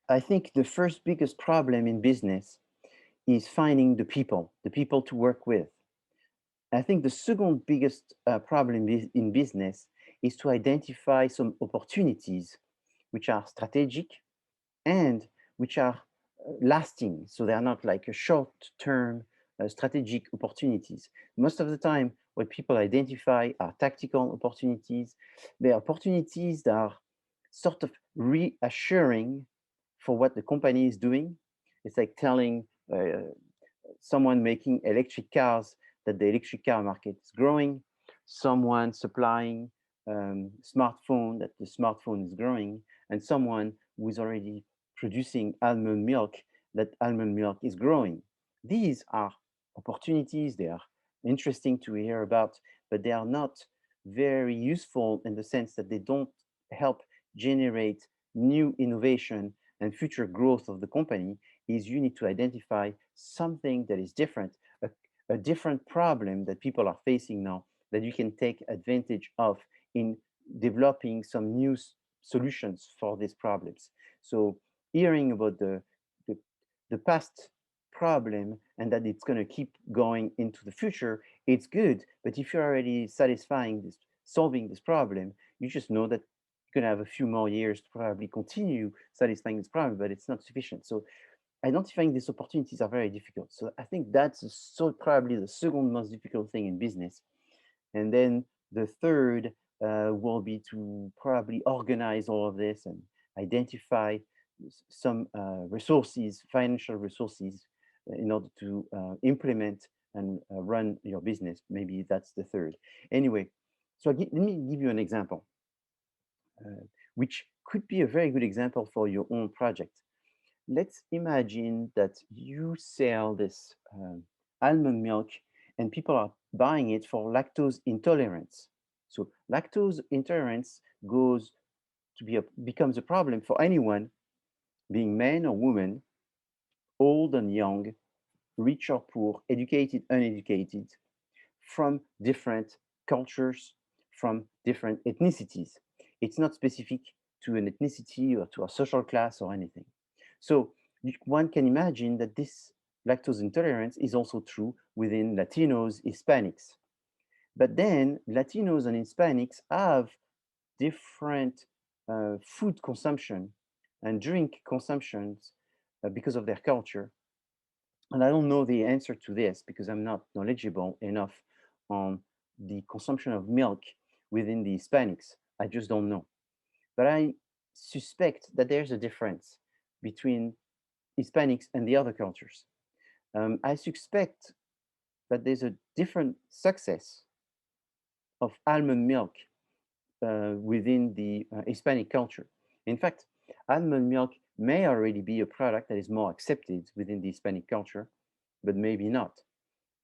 I think the first biggest problem in business is finding the people to work with. I think the second biggest problem in business is to identify some opportunities which are strategic and which are lasting. So they are not like a short-term strategic opportunities. Most of the time, what people identify are tactical opportunities. They are opportunities that are sort of reassuring for what the company is doing. It's like telling someone making electric cars that the electric car market is growing, someone supplying smartphone that the smartphone is growing, and someone who is already producing almond milk that almond milk is growing. These are opportunities, they are interesting to hear about, but they are not very useful in the sense that they don't help generate new innovation and future growth of the company. Is you need to identify something that is different, a different problem that people are facing now that you can take advantage of in developing some new solutions for these problems. So hearing about the, the past problem and that it's going to keep going into the future, it's good. But if you're already satisfying this, solving this problem, you just know that you're going to have a few more years to probably continue satisfying this problem, but it's not sufficient. So identifying these opportunities are very difficult. So I think that's so probably the second most difficult thing in business. And then the third will be to probably organize all of this and identify some resources, financial resources, in order to implement and run your business. Maybe that's the third. Anyway, so let me give you an example, which could be a very good example for your own project. Let's imagine that you sell this almond milk and people are buying it for lactose intolerance. So lactose intolerance goes to becomes a problem for anyone, being man or woman, old and young, rich or poor, educated, uneducated, from different cultures, from different ethnicities. It's not specific to an ethnicity or to a social class or anything. So one can imagine that this lactose intolerance is also true within Latinos, Hispanics. But then Latinos and Hispanics have different food consumption and drink consumptions because of their culture. And I don't know the answer to this because I'm not knowledgeable enough on the consumption of milk within the Hispanics. I just don't know. But I suspect that there's a difference between Hispanics and the other cultures. I suspect that there's a different success of almond milk within the Hispanic culture. In fact, almond milk may already be a product that is more accepted within the Hispanic culture, but maybe not.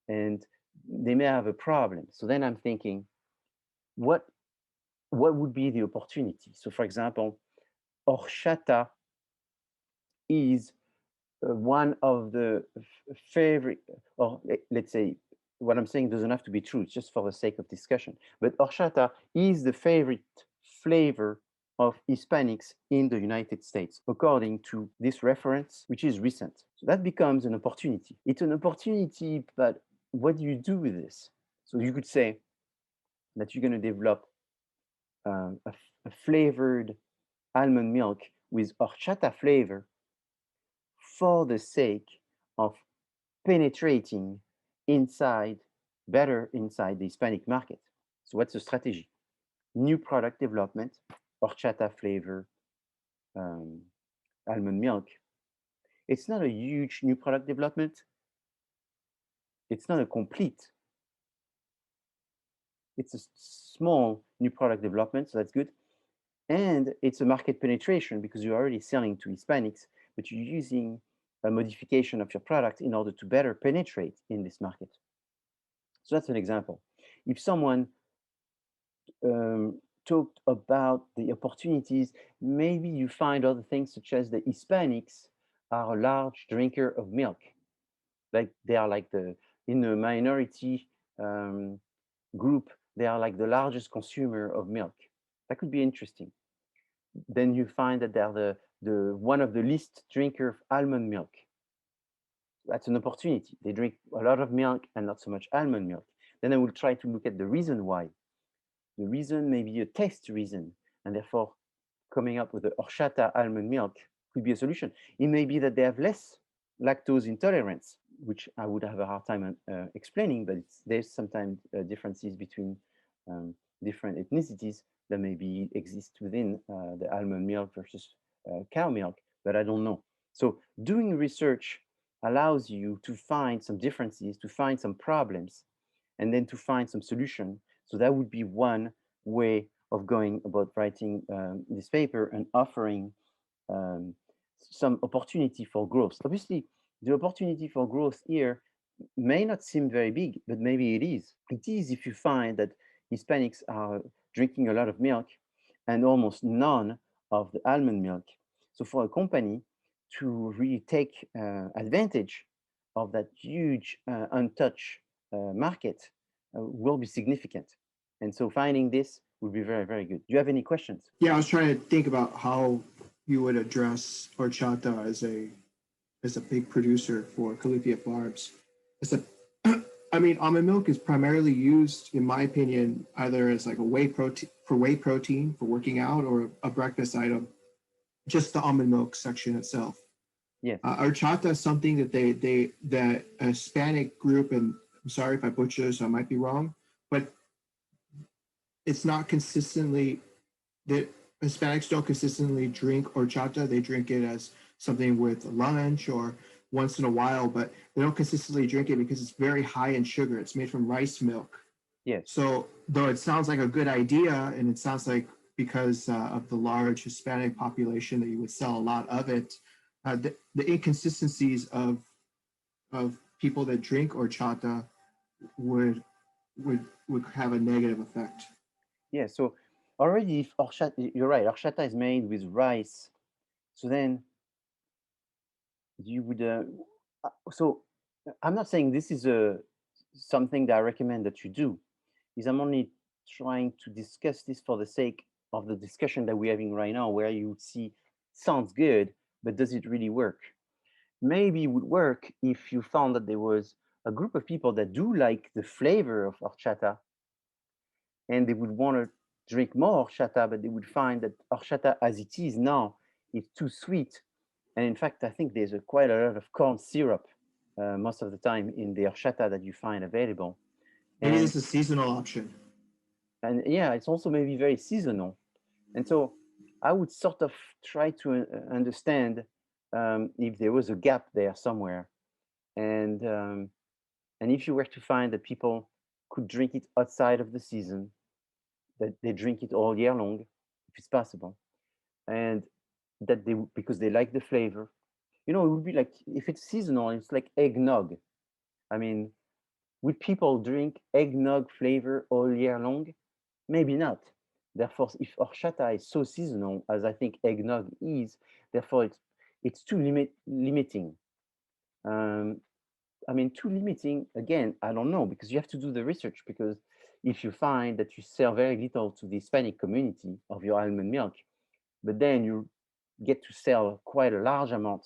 And they may have a problem. So then I'm thinking, what would be the opportunity? So for example, horchata is one of the favorite, or let's say, what I'm saying doesn't have to be true, it's just for the sake of discussion. But horchata is the favorite flavor of Hispanics in the United States, according to this reference, which is recent. So that becomes an opportunity. It's an opportunity, but what do you do with this? So you could say that you're going to develop a flavored almond milk with horchata flavor for the sake of penetrating inside, better inside the Hispanic market. So what's the strategy? New product development, horchata flavor, um, almond milk. It's not a huge new product development. It's not a complete. It's a small new product development, so that's good. And it's a market penetration because you're already selling to Hispanics, but you're using a modification of your product in order to better penetrate in this market. So that's an example. If someone talked about the opportunities, maybe you find other things such as the Hispanics are a large drinker of milk. Like they are like in the minority group, they are like the largest consumer of milk. That could be interesting. Then you find that they are one of the least drinker of almond milk. That's an opportunity. They drink a lot of milk and not so much almond milk. Then I will try to look at the reason why. The reason may be a taste reason, and therefore coming up with the horchata almond milk could be a solution. It may be that they have less lactose intolerance, which I would have a hard time explaining, but there's sometimes differences between um, different ethnicities that maybe exist within the almond milk versus cow milk, but I don't know. So doing research allows you to find some differences, to find some problems, and then to find some solution. So that would be one way of going about writing this paper and offering um, some opportunity for growth. Obviously, the opportunity for growth here may not seem very big, but maybe it is. It is if you find that Hispanics are drinking a lot of milk and almost none of the almond milk. So for a company to really take advantage of that huge untouched market will be significant. And so finding this would be very, very good. Do you have any questions? Yeah, I was trying to think about how you would address horchata as a big producer for Califia Farms. It's a, I mean, almond milk is primarily used, in my opinion, either as like a whey protein for working out or a breakfast item. Just the almond milk section itself. Yes. Horchata is something that that a Hispanic group, and I'm sorry if I butcher this, I might be wrong, but it's not consistently that Hispanics don't consistently drink horchata. They drink it as something with lunch or once in a while, but they don't consistently drink it because it's very high in sugar. It's made from rice milk. Yes. So though it sounds like a good idea, and it sounds like because of the large Hispanic population that you would sell a lot of it, the inconsistencies of people that drink horchata would would have a negative effect. Yeah, so already if horchata, you're right, horchata is made with rice. So then you would, so I'm not saying this is something that I recommend that you do, is I'm only trying to discuss this for the sake of the discussion that we're having right now, where you would see, sounds good, but does it really work? Maybe it would work if you found that there was a group of people that do like the flavor of horchata and they would want to drink more horchata, but they would find that horchata as it is now is too sweet. And in fact, I think there's quite a lot of corn syrup most of the time in the horchata that you find available. Maybe And this is a seasonal option. yeah, it's also maybe very seasonal. And so I would sort of try to understand if there was a gap there somewhere. And if you were to find that people could drink it outside of the season, that they drink it all year long, if it's possible, and that they because they like the flavor. You know, it would be like if it's seasonal, it's like eggnog. I mean, would people drink eggnog flavor all year long? Maybe not. Therefore, if horchata is so seasonal as I think eggnog is, therefore it's too limiting. Um, I mean, too limiting, again, I don't know, because you have to do the research. Because if you find that you sell very little to the Hispanic community of your almond milk, but then you get to sell quite a large amount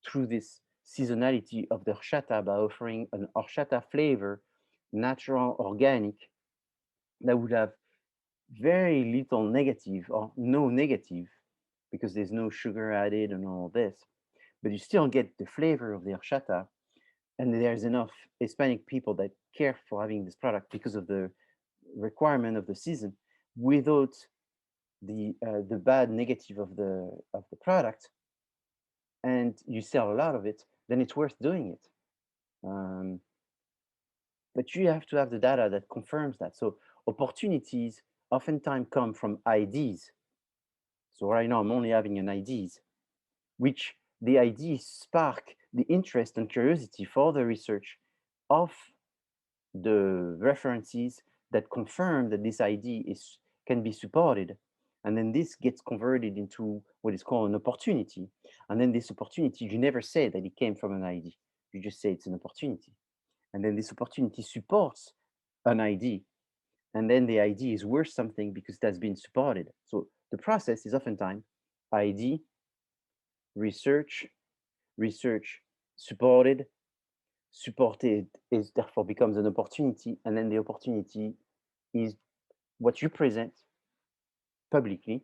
through this seasonality of the horchata by offering an horchata flavor, natural, organic, that would have very little negative or no negative because there's no sugar added and all this, but you still get the flavor of the horchata. And there's enough Hispanic people that care for having this product because of the requirement of the season, without the bad negative of the product, and you sell a lot of it, then it's worth doing it. Um, but you have to have the data that confirms that. So opportunities oftentimes come from IDs. So right now I'm only having an IDs, which the IDs spark the interest and curiosity for the research of the references that confirm that this ID can be supported. And then this gets converted into what is called an opportunity. And then this opportunity, you never say that it came from an ID. You just say it's an opportunity. And then this opportunity supports an ID. And then the ID is worth something because it has been supported. So the process is oftentimes ID, research, research supported, supported is therefore becomes an opportunity, and then the opportunity is what you present publicly.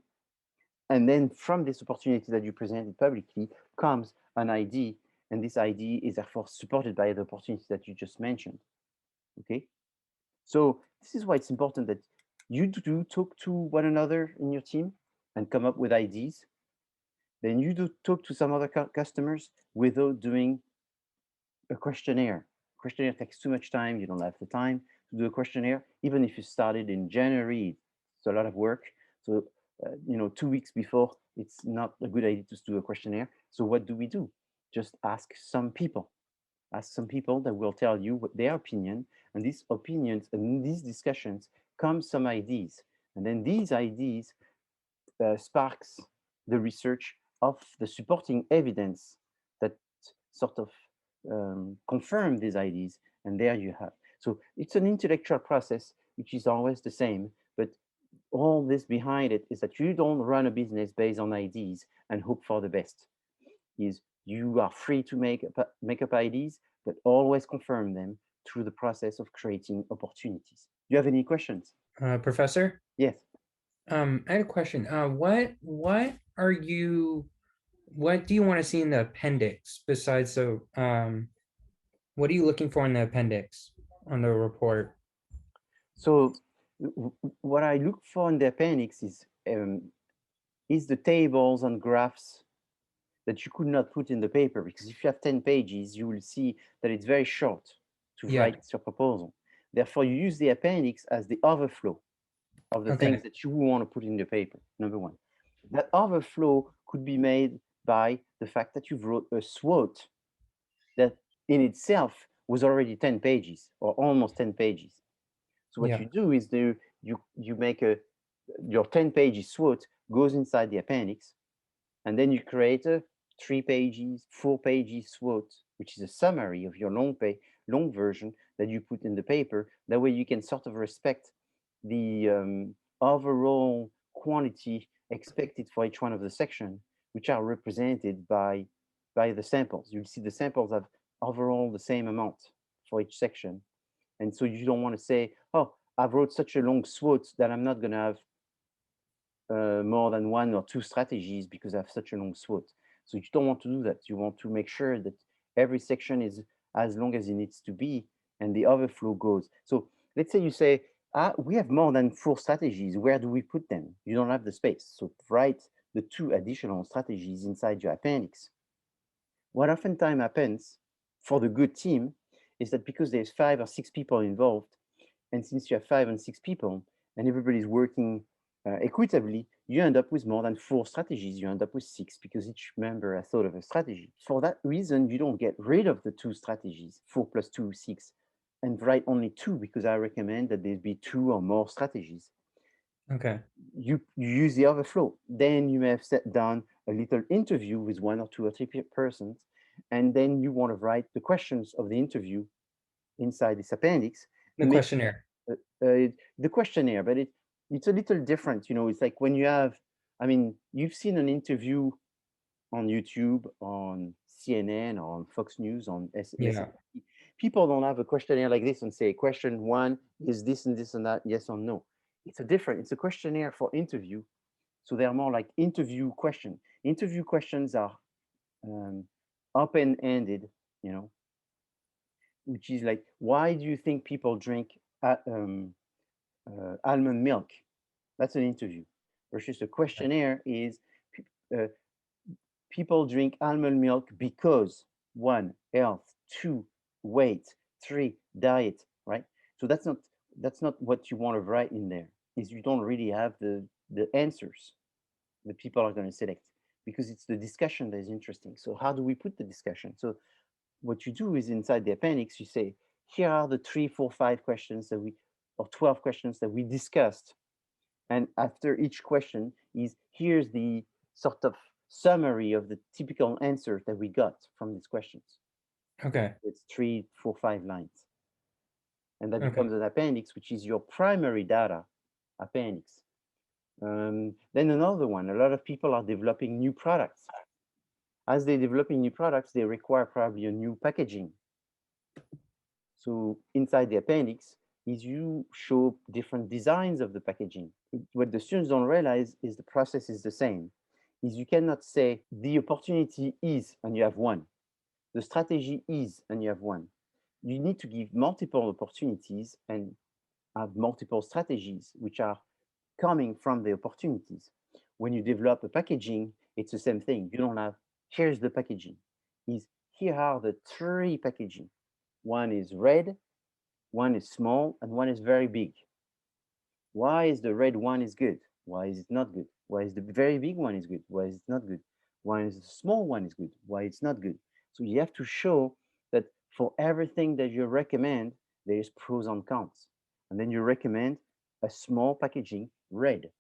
And then from this opportunity that you presented publicly comes an ID, and this ID is therefore supported by the opportunity that you just mentioned. Okay, so this is why it's important that you do talk to one another in your team and come up with IDs. Then you do talk to some other customers without doing a questionnaire. Questionnaire takes too much time. You don't have the time to do a questionnaire. Even if you started in January, it's a lot of work. So, 2 weeks before, it's not a good idea to do a questionnaire. So what do? Just ask some people. Ask some people that will tell you what their opinion, and these opinions and these discussions come some ideas. And then these ideas sparks the research of the supporting evidence that sort of confirm these ideas, and there you have. So it's an intellectual process which is always the same, but all this behind it is that you don't run a business based on ideas and hope for the best. Is you are free to make up ideas, but always confirm them through the process of creating opportunities. Do you have any questions? Professor? Yes. I had a question. What do you want to see in the appendix besides the what are you looking for in the appendix on the report? So what I look for in the appendix is the tables and graphs that you could not put in the paper, because if you have 10 pages, you will see that it's very short to write your proposal. Therefore, you use the appendix as the overflow of the things that you want to put in the paper, number one. That overflow could be made by the fact that you've wrote a SWOT that in itself was already 10 pages or almost 10 pages. So what you do is you make your 10 pages SWOT goes inside the appendix, and then you create a 3 pages, 4 pages SWOT, which is a summary of your long version that you put in the paper. That way you can sort of respect the overall quantity expected for each one of the section, which are represented by the samples. You'll see the samples have overall the same amount for each section. And so you don't want to say, oh, I've wrote such a long SWOT that I'm not going to have more than 1 or 2 strategies because I have such a long SWOT. So you don't want to do that. You want to make sure that every section is as long as it needs to be, and the overflow goes. So let's say you say, we have more than 4 strategies. Where do we put them? You don't have the space. So write the 2 additional strategies inside your appendix. What oftentimes happens for the good team is that because there's 5 or 6 people involved, and since you have 5 and 6 people, and everybody's working equitably, you end up with more than 4 strategies. You end up with 6 because each member has thought of a strategy. For that reason, you don't get rid of the 2 strategies, 4 plus 2, 6, and write only 2, because I recommend that there be 2 or more strategies. Okay. You use the overflow. Then you may have set down a little interview with 1 or 2 or 3 persons, and then you want to write the questions of the interview inside this appendix. The questionnaire. The questionnaire, but it's a little different. It's like when you have, you've seen an interview on YouTube, on CNN, or on Fox News, on MSNBC. People don't have a questionnaire like this and say, question 1 is this and this and that, yes or no. It's a questionnaire for interview. So they're more like interview questions. Interview questions are open-ended, which is like, why do you think people drink almond milk? That's an interview. Versus a questionnaire is people drink almond milk because 1, health, 2, weight, 3, diet, right? So that's not what you want to write in there. Is you don't really have the answers that people are going to select, because it's the discussion that is interesting. So how do we put the discussion? So what you do is inside the appendix, you say, here are the 3, 4, 5 questions or 12 questions that we discussed. And after each question here's the sort of summary of the typical answers that we got from these questions. Okay. It's 3, 4, 5 lines. And that becomes an appendix, which is your primary data appendix. Then another one, a lot of people are developing new products. As they're developing new products, they require probably a new packaging. So inside the appendix is you show different designs of the packaging. What the students don't realize is the process is the same. Is you cannot say the opportunity is and you have one. The strategy is and you have one. You need to give multiple opportunities and have multiple strategies which are coming from the opportunities. When you develop a packaging, it's the same thing. You don't have, here's the packaging. Is here are the three packaging. One is red, one is small, and one is very big. Why is the red one is good? Why is it not good? Why is the very big one is good? Why is it not good? Why is the small one is good? Why it's not good? So you have to show that for everything that you recommend, there is pros and cons. And then you recommend a small packaging, red,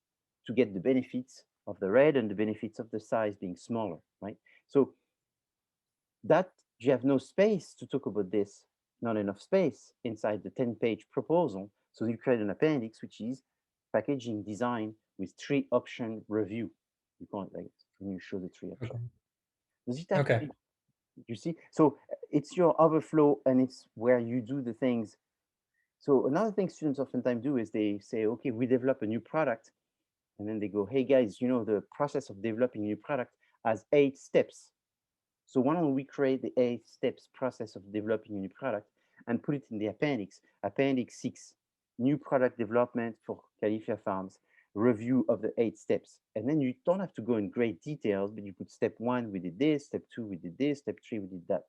to get the benefits of the red and the benefits of the size being smaller, right? So that you have no space to talk about this, not enough space inside the 10-page proposal. So you create an appendix, which is packaging design with 3-option review. You call it like when you show the 3 options. Okay. Does it have to Okay. be, you see? So it's your overflow and it's where you do the things. So another thing students oftentimes do is they say, okay, we develop a new product. And then they go, hey guys, you know, the process of developing a new product has 8 steps. So why don't we create the 8 steps process of developing a new product and put it in the appendix, appendix 6, new product development for Califia Farms, review of the 8 steps. And then you don't have to go in great details, but you put step 1, we did this, step 2, we did this, step 3, we did that.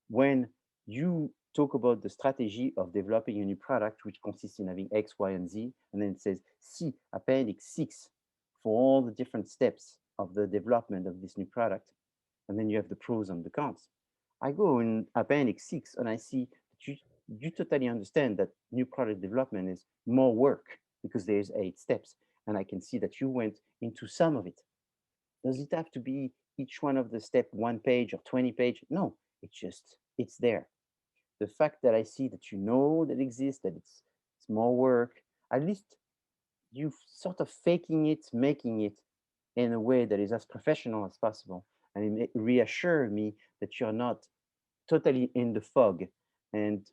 When you talk about the strategy of developing a new product, which consists in having X, Y, and Z, and then it says C, appendix 6, for all the different steps of the development of this new product, and then you have the pros and the cons. I go in appendix 6 and I see that you totally understand that new product development is more work because there's 8 steps. And I can see that you went into some of it. Does it have to be each one of the step 1 page or 20 page? No, it's there. The fact that I see that you know that exists, that it's more work, at least you sort of faking it, making it in a way that is as professional as possible. And it reassured me that you're not totally in the fog and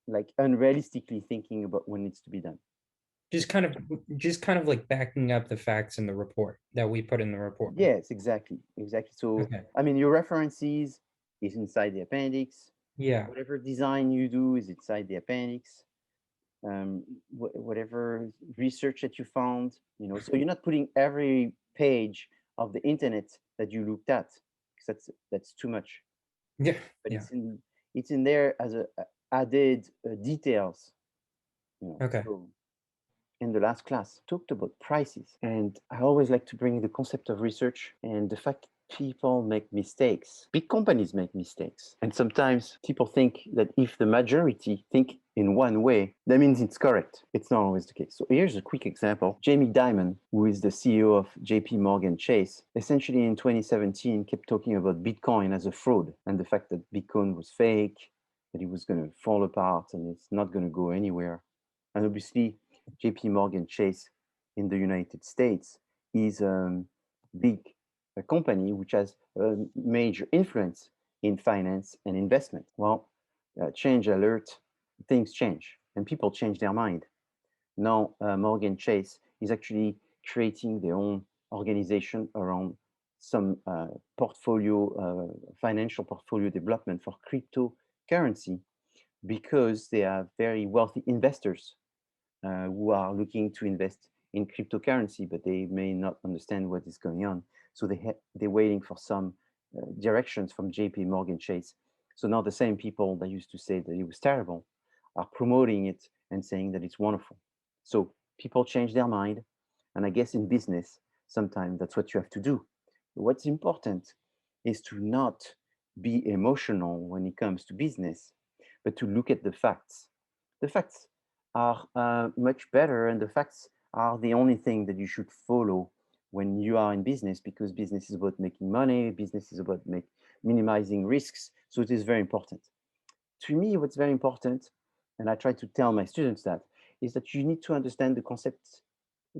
like unrealistically thinking about what needs to be done. Just kind of like backing up the facts in the report that we put in the report. Yes, exactly. So, Okay. I mean, your references is inside the appendix. Yeah. Whatever design you do is inside the appendix. Whatever research that you found, you know, so you're not putting every page of the internet that you looked at, because that's too much. Yeah. But Yeah. it's in there as a added details. You know, Okay. so in the last class, talked about prices, and I always like to bring the concept of research and the fact people make mistakes. Big companies make mistakes. And sometimes people think that if the majority think in one way, that means it's correct. It's not always the case. So here's a quick example. Jamie Dimon, who is the CEO of JP Morgan Chase, essentially in 2017 kept talking about Bitcoin as a fraud and the fact that Bitcoin was fake, that it was going to fall apart and it's not going to go anywhere. And obviously, JP Morgan Chase in the United States is a big company which has a major influence in finance and investment. Well, change alert, things change and people change their mind. Now, Morgan Chase is actually creating their own organization around some financial portfolio development for cryptocurrency because they are very wealthy investors who are looking to invest in cryptocurrency, but they may not understand what is going on. So they're waiting for some directions from JP Morgan Chase. So now the same people that used to say that it was terrible are promoting it and saying that it's wonderful. So people change their mind. And I guess in business, sometimes that's what you have to do. What's important is to not be emotional when it comes to business, but to look at the facts. The facts are much better, and the facts are the only thing that you should follow when you are in business, because business is about making money, business is about minimizing risks. So it is very important. To me, what's very important, and I try to tell my students that, is that you need to understand the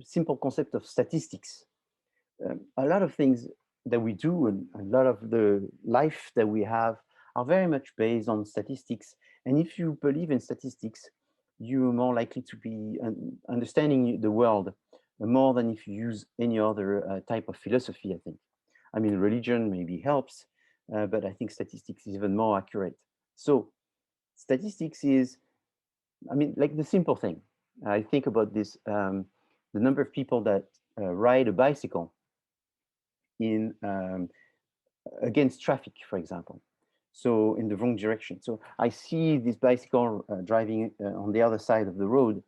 simple concept of statistics. A lot of things that we do and a lot of the life that we have are very much based on statistics. And if you believe in statistics, you're more likely to be understanding the world more than if you use any other type of philosophy, I think. I mean, religion maybe helps, but I think statistics is even more accurate. So statistics is, I mean, like the simple thing. I think about this, the number of people that ride a bicycle in against traffic, for example. So in the wrong direction. So I see this bicycle driving on the other side of the road,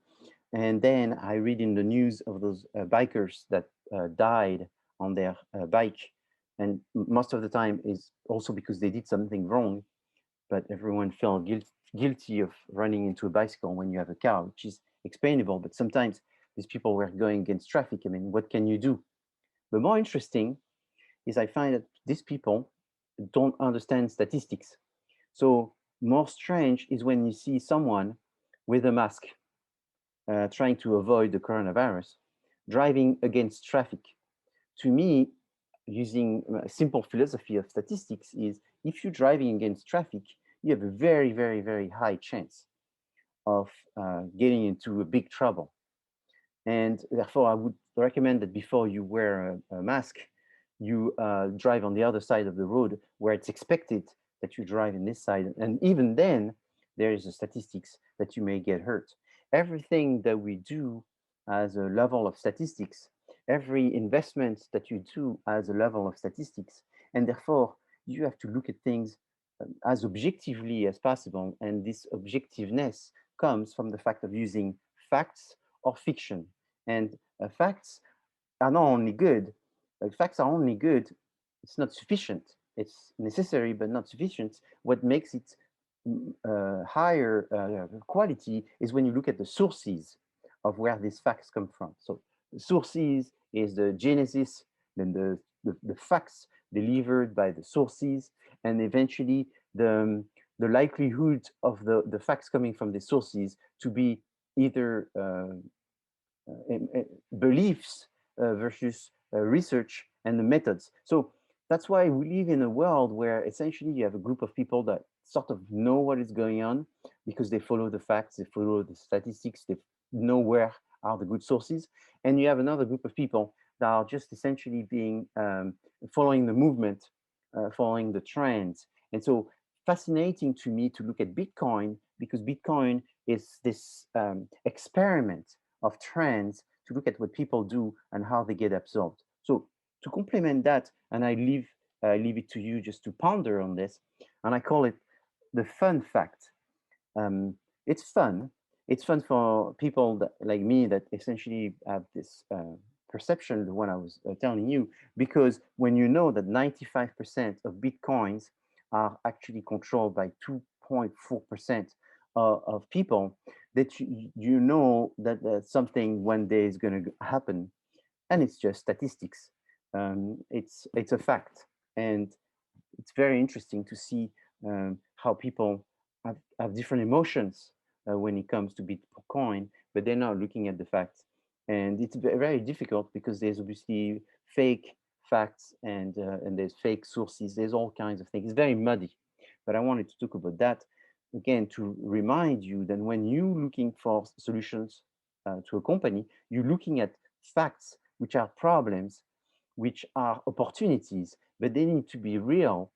and then I read in the news of those bikers that died on their bike. And most of the time is also because they did something wrong, but everyone felt guilty of running into a bicycle when you have a car, which is explainable. But sometimes these people were going against traffic. I mean, what can you do? But more interesting is I find that these people don't understand statistics. So more strange is when you see someone with a mask trying to avoid the coronavirus, driving against traffic. To me, using a simple philosophy of statistics is if you're driving against traffic, you have a very, very, very high chance of getting into a big trouble. And therefore, I would recommend that before you wear a mask, you drive on the other side of the road where it's expected that you drive in this side. And even then, there is a statistics that you may get hurt. Everything that we do as a level of statistics, every investment that you do as a level of statistics, and therefore you have to look at things as objectively as possible. And this objectiveness comes from the fact of using facts or fiction. And facts are not only good, facts are only good, it's not sufficient. It's necessary, but not sufficient. What makes it higher quality is when you look at the sources of where these facts come from. So the sources is the genesis, then the facts delivered by the sources, and eventually the likelihood of the facts coming from the sources to be either beliefs versus research and the methods. So that's why we live in a world where essentially you have a group of people that sort of know what is going on because they follow the facts, they follow the statistics, they know where are the good sources. And you have another group of people that are just essentially being following the movement, following the trends. And so fascinating to me to look at Bitcoin because Bitcoin is this experiment of trends to look at what people do and how they get absorbed. So to complement that, and I leave it to you just to ponder on this, and I call it the fun fact. It's fun. It's fun for people that, like me, that essentially have this perception, the one I was telling you, because when you know that 95% of Bitcoins are actually controlled by 2.4% of people, that you know that something one day is going to happen, and it's just statistics. It's a fact, and it's very interesting to see how people have different emotions when it comes to Bitcoin, but they're not looking at the facts, and it's very difficult because there's obviously fake facts and there's fake sources. There's all kinds of things. It's very muddy, but I wanted to talk about that again to remind you that when you're looking for solutions to a company, you're looking at facts, which are problems, which are opportunities, but they need to be real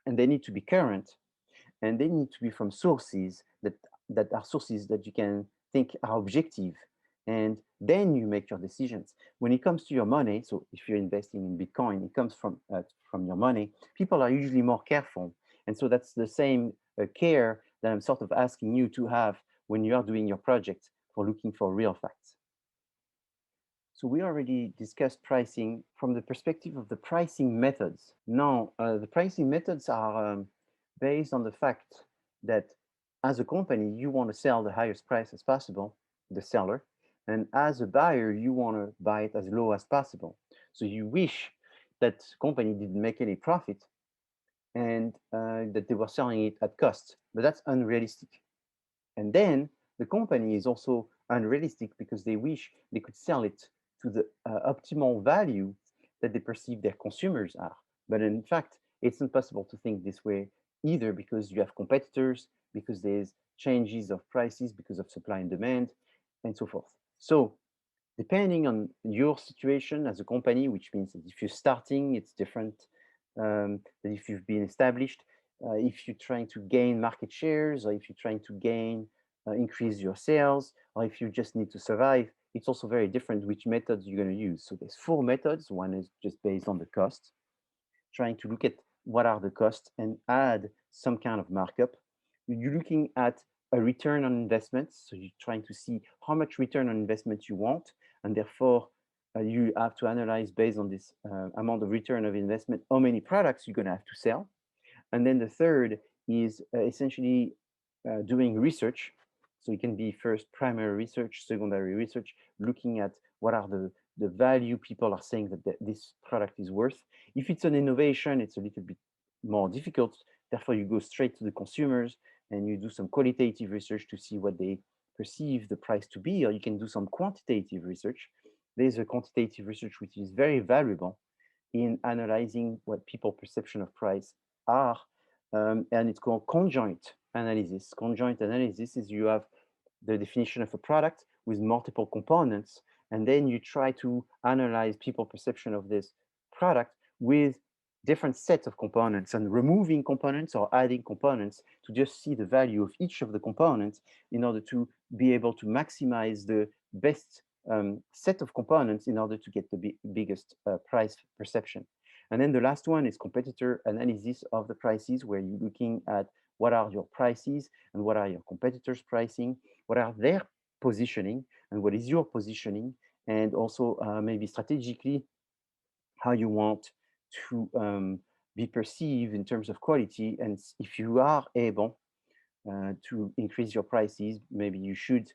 and they need to be current and they need to be from sources that are sources that you can think are objective. And then you make your decisions. When it comes to your money, so if you're investing in Bitcoin, it comes from your money, people are usually more careful. And so that's the same care that I'm sort of asking you to have when you are doing your project for looking for real facts. So we already discussed pricing from the perspective of the pricing methods. Now, the pricing methods are based on the fact that as a company, you want to sell the highest price as possible, the seller, and as a buyer, you want to buy it as low as possible. So you wish that company didn't make any profit and that they were selling it at cost, but that's unrealistic. And then the company is also unrealistic because they wish they could sell it to the optimal value that they perceive their consumers are. But in fact, it's not possible to think this way either, because you have competitors, because there's changes of prices because of supply and demand, and so forth. So depending on your situation as a company, which means that if you're starting, it's different than if you've been established. If you're trying to gain market shares, or if you're trying to increase your sales, or if you just need to survive, it's also very different which methods you're going to use. So there's 4 methods. One is just based on the cost, trying to look at what are the costs and add some kind of markup. You're looking at a return on investment. So you're trying to see how much return on investment you want. And therefore, you have to analyze based on this amount of return of investment, how many products you're going to have to sell. And then the third is essentially doing research. So it can be first primary research, secondary research, looking at what are the value people are saying that this product is worth. If it's an innovation, it's a little bit more difficult. Therefore, you go straight to the consumers and you do some qualitative research to see what they perceive the price to be, or you can do some quantitative research. There's a quantitative research which is very valuable in analyzing what people's perception of price are, and it's called conjoint analysis. Conjoint analysis is you have the definition of a product with multiple components, and then you try to analyze people's perception of this product with different sets of components, and removing components or adding components to just see the value of each of the components in order to be able to maximize the best set of components in order to get the biggest price perception. And then the last one is competitor analysis of the prices, where you're looking at what are your prices and what are your competitors' pricing, what are their positioning and what is your positioning, and also maybe strategically how you want to be perceived in terms of quality. And if you are able to increase your prices, maybe you should.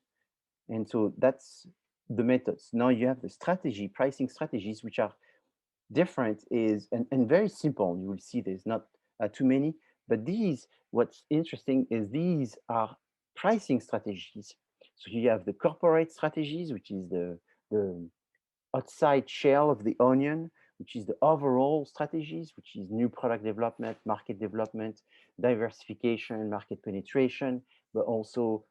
And so that's the methods. Now you have the strategy, pricing strategies, which are different and very simple. You will see there's not too many, but what's interesting is these are pricing strategies. So you have the corporate strategies, which is the outside shell of the onion, which is the overall strategies, which is new product development, market development, diversification, market penetration, but also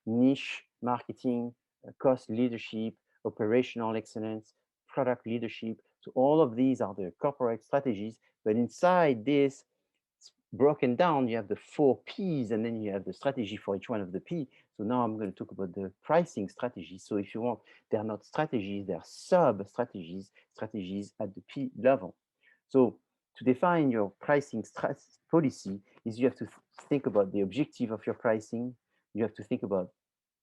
niche marketing, cost leadership, operational excellence, product leadership. So all of these are the corporate strategies, but inside this, it's broken down. You have the 4 P's, and then you have the strategy for each one of the P. So now I'm going to talk about the pricing strategies. So if you want, they're not strategies, they're sub-strategies, strategies at the P level. So to define your pricing policy is you have to think about the objective of your pricing. You have to think about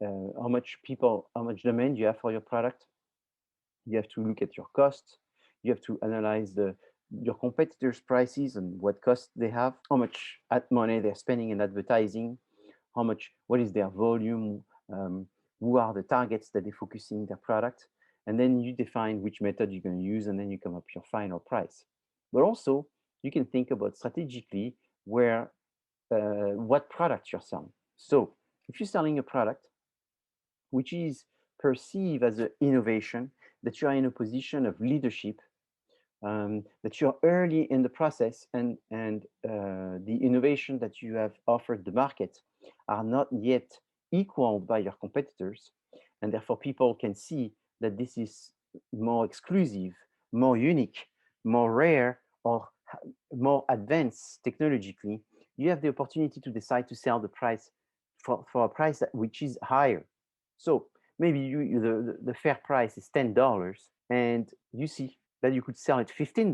how much demand you have for your product. You have to look at your costs. You have to analyze your competitors' prices and what costs they have, how much money they're spending in advertising, what is their volume, who are the targets that they're focusing their product, and then you define which method you're going to use, and then you come up with your final price. But also, you can think about strategically what product you're selling. So if you're selling a product which is perceived as an innovation, that you are in a position of leadership, that you're early in the process, and the innovation that you have offered the market are not yet equaled by your competitors, and therefore people can see that this is more exclusive, more unique, more rare, or more advanced technologically, you have the opportunity to decide to sell the price for a price which is higher. So maybe the fair price is $10, and you see that you could sell it $15.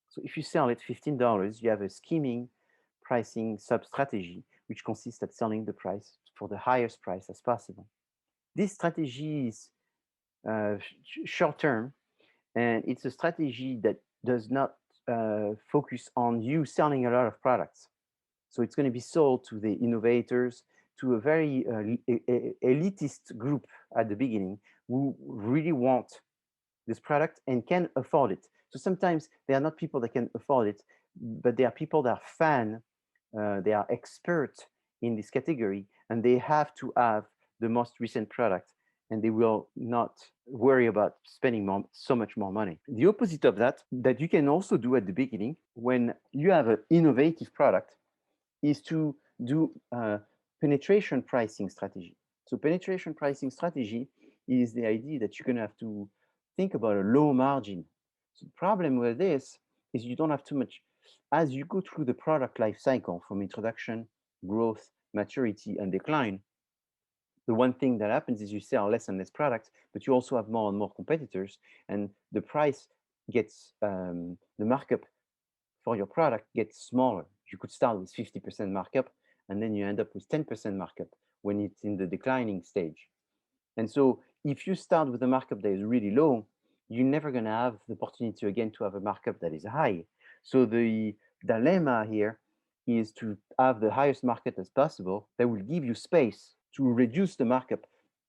So if you sell it $15, you have a skimming pricing sub-strategy, which consists of selling the price for the highest price as possible. This strategy is short-term, and it's a strategy that does not focus on you selling a lot of products. So it's going to be sold to the innovators, to a very elitist group at the beginning who really want this product and can afford it. So sometimes they are not people that can afford it, but they are people that are fan, they are expert in this category, and they have to have the most recent product. and they will not worry about spending so much more money. The opposite of that you can also do at the beginning when you have an innovative product is to do penetration pricing strategy. So penetration pricing strategy is the idea that you're going to have to think about a low margin. So the problem with this is you don't have too much. As you go through the product life cycle from introduction, growth, maturity, and decline, the one thing that happens is you sell less and less products, but you also have more and more competitors, and the price gets, the markup for your product gets smaller. You could start with 50% markup, and then you end up with 10% markup when it's in the declining stage. And so if you start with a markup that is really low, you're never going to have the opportunity again to have a markup that is high. So the dilemma here is to have the highest markup as possible that will give you space to reduce the markup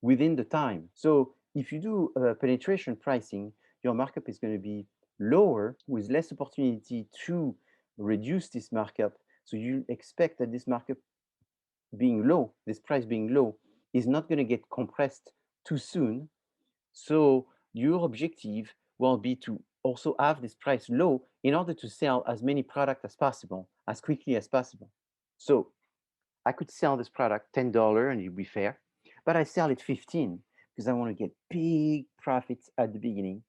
within the time. So if you do penetration pricing, your markup is going to be lower with less opportunity to reduce this markup. So you expect that this markup being low, this price being low, is not going to get compressed too soon. So your objective will be to also have this price low in order to sell as many products as possible, as quickly as possible. So I could sell this product $10 and it'd be fair, but I sell it 15 because I want to get big profits at the beginning.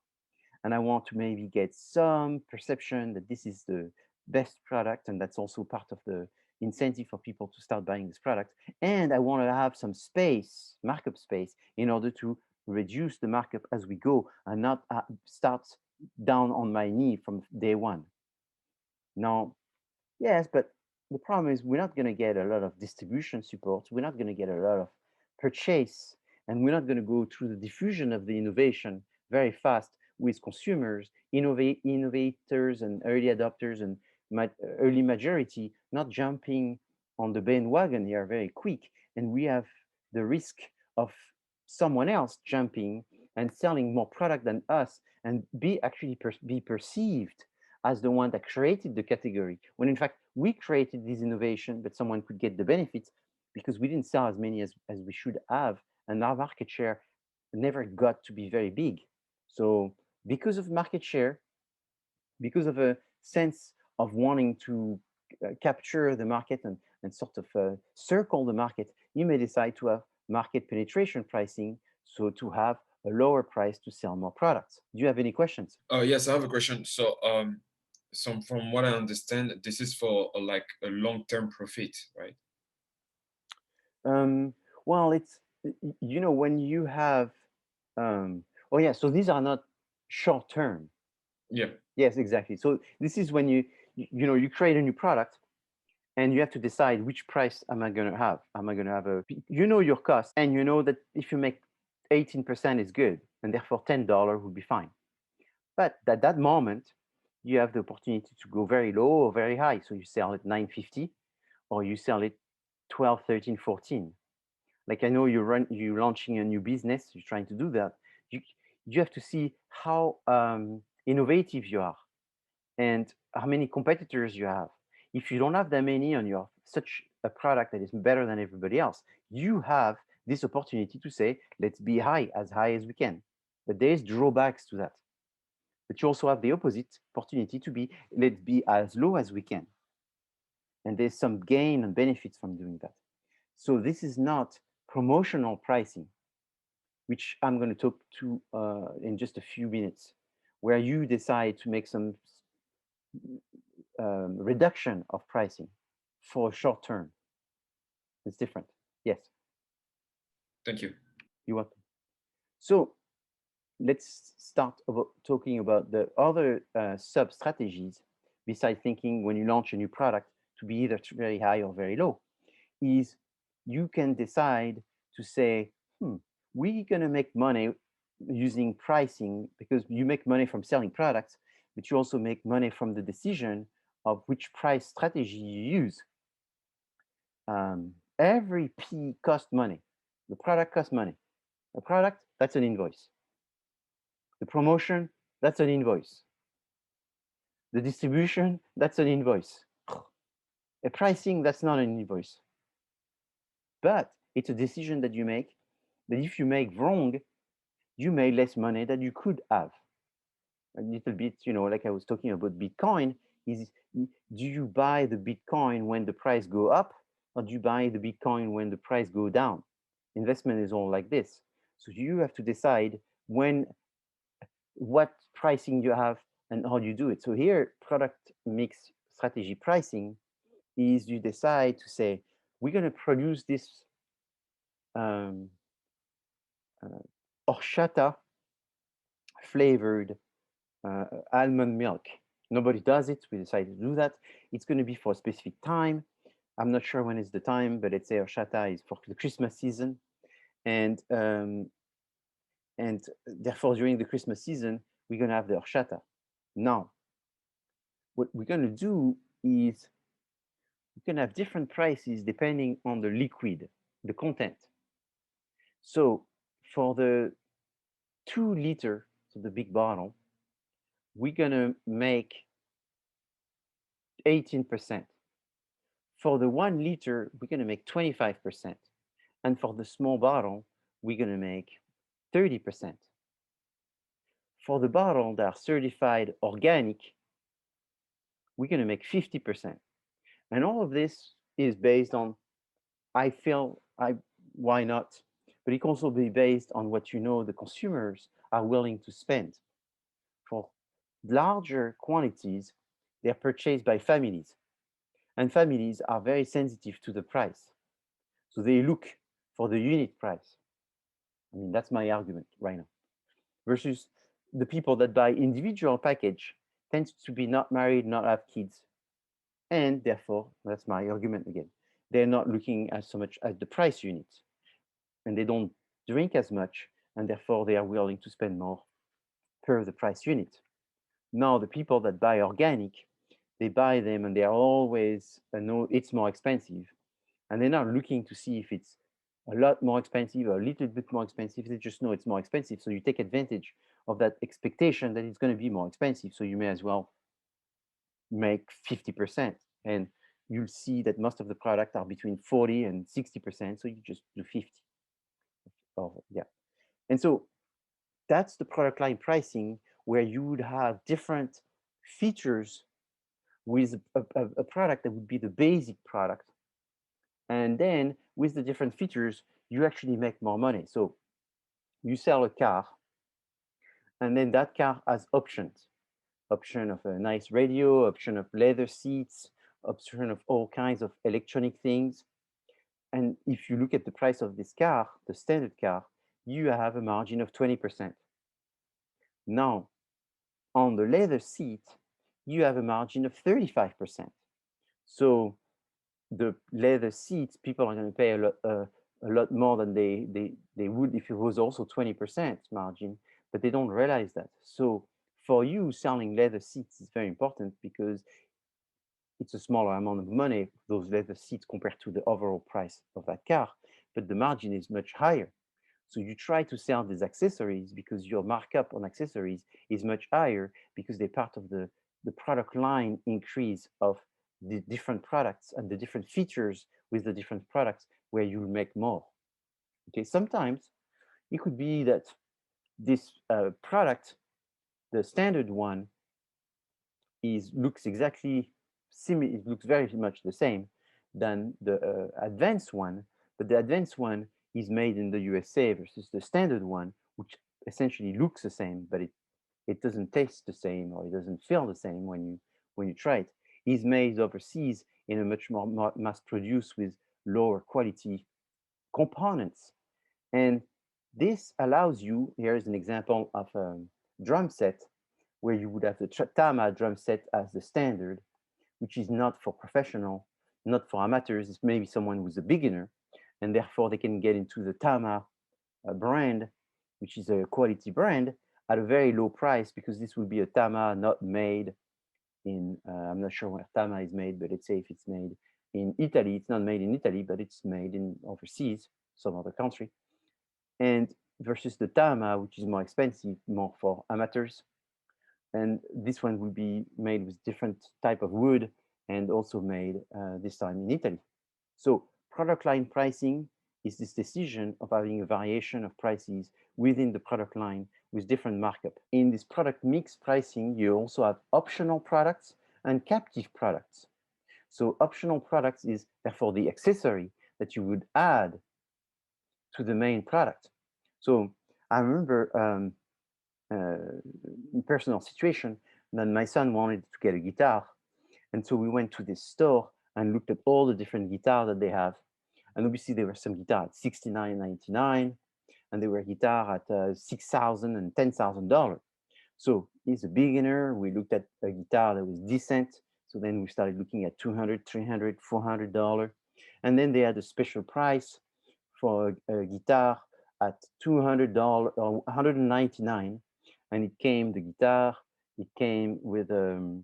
And I want to maybe get some perception that this is the best product. And that's also part of the incentive for people to start buying this product. And I want to have some space, markup space, in order to reduce the markup as we go and not start down on my knee from day one. Now, yes, but the problem is we're not going to get a lot of distribution support. We're not going to get a lot of purchase, and we're not going to go through the diffusion of the innovation very fast with consumers, innovators and early adopters and early majority not jumping on the bandwagon here very quick. And we have the risk of someone else jumping and selling more product than us and be perceived as the one that created the category, when in fact we created this innovation, but someone could get the benefits because we didn't sell as many as we should have, and our market share never got to be very big. So because of market share, because of a sense of wanting to capture the market and sort of circle the market, you may decide to have market penetration pricing, so to have a lower price to sell more products. Do you have any questions? Yes, I have a question. So from what I understand, this is for like a long-term profit, right? Well, it's, when you have, oh yeah, so these are not short term. Yeah. Yes, exactly. So this is when you create a new product and you have to decide which price am I going to have. Am I going to have your cost, and you know that if you make 18% is good, and therefore $10 would be fine. But at that moment, you have the opportunity to go very low or very high. So you sell it $9.50, or you sell it $12, $13, $14. Like I know you're launching a new business, you're trying to do that. You have to see how innovative you are and how many competitors you have. If you don't have that many on your such a product that is better than everybody else, you have this opportunity to say, let's be high as we can. But there's drawbacks to that. But you also have the opposite opportunity to be, let's be as low as we can. And there's some gain and benefits from doing that. So this is not promotional pricing, which I'm going to talk to in just a few minutes, where you decide to make some reduction of pricing for a short term. It's different. Yes. Thank you. You're welcome. So let's start talking about the other sub-strategies besides thinking when you launch a new product to be either very high or very low. Is you can decide to say, we're going to make money using pricing, because you make money from selling products, but you also make money from the decision of which price strategy you use. Every P costs money. The product costs money. A product, that's an invoice. The promotion, that's an invoice. The distribution, that's an invoice. A pricing, that's not an invoice. But it's a decision that you make But if you make wrong, you make less money than you could have. A little bit, like I was talking about Bitcoin, is do you buy the Bitcoin when the price go up, or do you buy the Bitcoin when the price go down? Investment is all like this. So you have to decide what pricing you have and how you do it. So here, product mix strategy pricing is you decide to say, we're going to produce this um, horchata flavored almond milk. Nobody does it. We decided to do that. It's going to be for a specific time. I'm not sure when is the time, but let's say horchata is for the Christmas season, and therefore during the Christmas season we're going to have the horchata. Now, what we're going to do is we can have different prices depending on the liquid, the content. So for the 2 liter, so the big bottle, we're gonna make 18%. For the 1 liter, we're gonna make 25%. And for the small bottle, we're gonna make 30%. For the bottle that are certified organic, we're gonna make 50%. And all of this is based on, why not? But it can also be based on what the consumers are willing to spend. For larger quantities, they're purchased by families, and families are very sensitive to the price. So they look for the unit price. I mean, that's my argument right now. Versus the people that buy individual package tends to be not married, not have kids. And therefore, that's my argument again. They're not looking as so much at the price unit, and they don't drink as much, and therefore they are willing to spend more per the price unit. Now, the people that buy organic, they buy them and they are always know it's more expensive, and they're not looking to see if it's a lot more expensive or a little bit more expensive. They just know it's more expensive, so you take advantage of that expectation that it's going to be more expensive, so you may as well make 50%, and you'll see that most of the products are between 40 and 60%, so you just do 50. Yeah. And so that's the product line pricing, where you would have different features with a product that would be the basic product. And then with the different features, you actually make more money. So you sell a car, and then that car has options. Option of a nice radio, option of leather seats, option of all kinds of electronic things. And if you look at the price of this car, the standard car, you have a margin of 20%. Now, on the leather seat, you have a margin of 35%. So the leather seats, people are going to pay a lot more than they would if it was also 20% margin, but they don't realize that. So for you, selling leather seats is very important because it's a smaller amount of money, those leather seats, compared to the overall price of that car, but the margin is much higher. So you try to sell these accessories because your markup on accessories is much higher because they're part of the product line increase of the different products and the different features with the different products where you make more. Okay, sometimes it could be that this product, the standard one, looks exactly similar. It looks very much the same than the advanced one, but the advanced one is made in the USA versus the standard one, which essentially looks the same, but it doesn't taste the same, or it doesn't feel the same when you try it. Is made overseas in a much more mass produced with lower quality components. And this allows you, here is an example of a drum set where you would have the Tama drum set as the standard, which is not for professional, not for amateurs. It's maybe someone who's a beginner, and therefore they can get into the Tama brand, which is a quality brand, at a very low price, because this will be a Tama not made in, I'm not sure where Tama is made, but let's say if it's made in Italy, it's not made in Italy, but it's made in overseas, some other country. And versus the Tama, which is more expensive, more for amateurs. And this one will be made with different type of wood and also made this time in Italy. So product line pricing is this decision of having a variation of prices within the product line with different markup. In this product mix pricing, you also have optional products and captive products. So optional products is therefore the accessory that you would add to the main product. So I remember in personal situation that my son wanted to get a guitar. And so we went to this store and looked at all the different guitars that they have. And obviously there were some guitars at $69.99, and there were guitars at $6,000 and $10,000. So he's a beginner. We looked at a guitar that was decent. So then we started looking at $200, $300, $400. And then they had a special price for a guitar at $200 or $199. And it came, the guitar, it came with the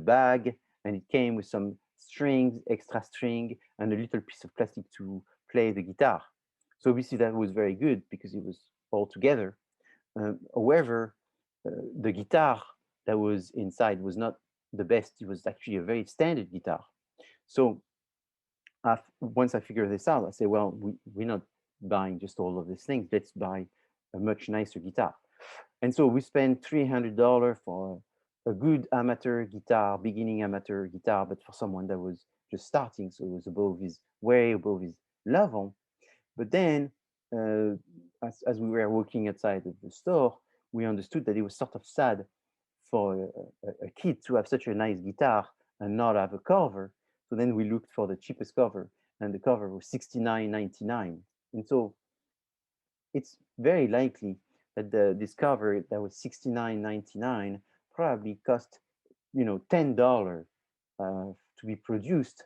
bag, and it came with some strings, extra string, and a little piece of plastic to play the guitar. So obviously that was very good because it was all together. However, the guitar that was inside was not the best. It was actually a very standard guitar. So once I figured this out, I said, well, we're not buying just all of these things. Let's buy a much nicer guitar. And so we spent $300 for a good amateur guitar, beginning amateur guitar, but for someone that was just starting, so it was way above his level. But then, as we were walking outside of the store, we understood that it was sort of sad for a kid to have such a nice guitar and not have a cover. So then we looked for the cheapest cover, and the cover was $69.99. And so it's very likely that this cover that was $69.99 probably cost, $10 to be produced,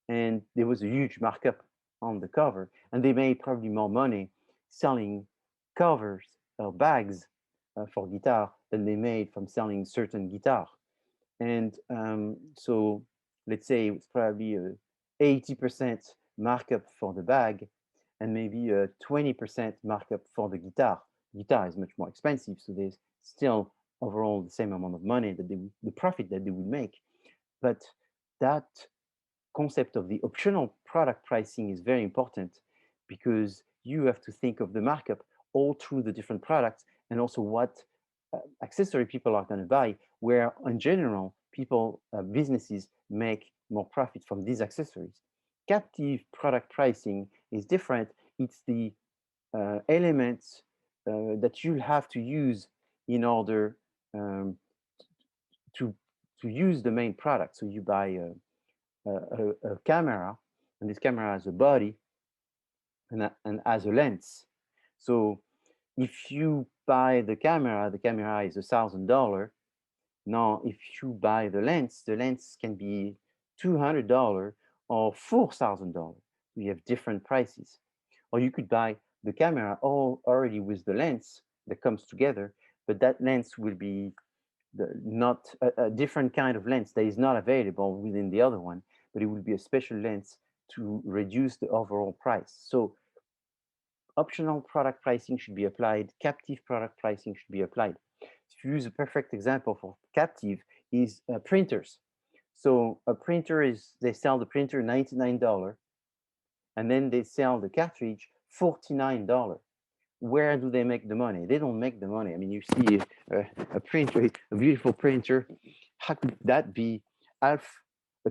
and there was a huge markup on the cover, and they made probably more money selling covers or bags for guitar than they made from selling certain guitar. And so let's say it's probably a 80% markup for the bag and maybe a 20% markup for the guitar. Guitar is much more expensive, so there's still overall the same amount of money that the profit that they would make. But that concept of the optional product pricing is very important because you have to think of the markup all through the different products and also what accessory people are going to buy, where in general businesses make more profit from these accessories. Captive product pricing is different. It's the elements that you'll have to use in order to use the main product. So you buy a camera, and this camera has a body and has a lens. So if you buy the camera is $1,000. Now, if you buy the lens can be $200 or $4,000. We have different prices. Or you could buy the camera already with the lens that comes together, but that lens will be not a different kind of lens that is not available within the other one, but it will be a special lens to reduce the overall price. So optional product pricing should be applied, captive product pricing should be applied. If you use a perfect example for captive is printers. So a printer they sell the printer $99, and then they sell the cartridge $49. Where do they make the money? They don't make the money. I mean, you see a printer, a beautiful printer. How could that be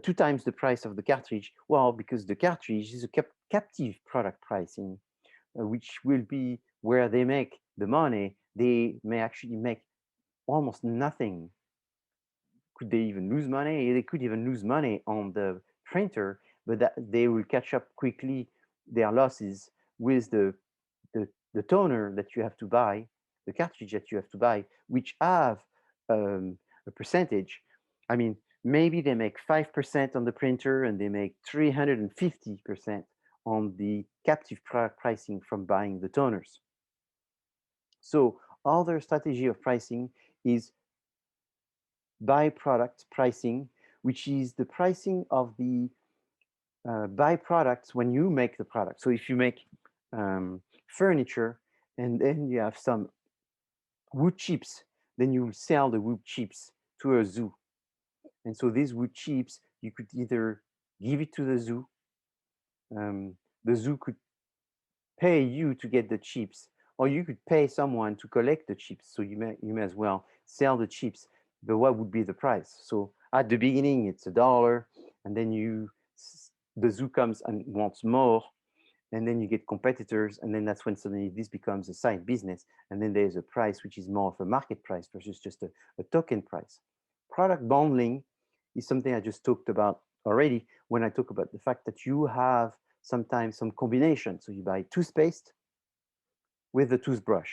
two times the price of the cartridge? Well, because the cartridge is a captive product pricing, which will be where they make the money. They may actually make almost nothing. Could they even lose money? They could even lose money on the printer, but that they will catch up quickly their losses with the toner that you have to buy, the cartridge that you have to buy, which have a percentage. I mean, maybe they make 5% on the printer and they make 350% on the captive product pricing from buying the toners. So other strategy of pricing is byproduct pricing, which is the pricing of the byproducts when you make the product. So if you make furniture and then you have some wood chips, then you will sell the wood chips to a zoo. And so these wood chips, you could either give it to the zoo could pay you to get the chips, or you could pay someone to collect the chips. So you may as well sell the chips. But what would be the price? So at the beginning, it's $1, and then the zoo comes and wants more, and then you get competitors, and then that's when suddenly this becomes a side business, and then there's a price which is more of a market price versus just a token price. Product bundling is something I just talked about already when I talk about the fact that you have sometimes some combination. So you buy toothpaste with the toothbrush.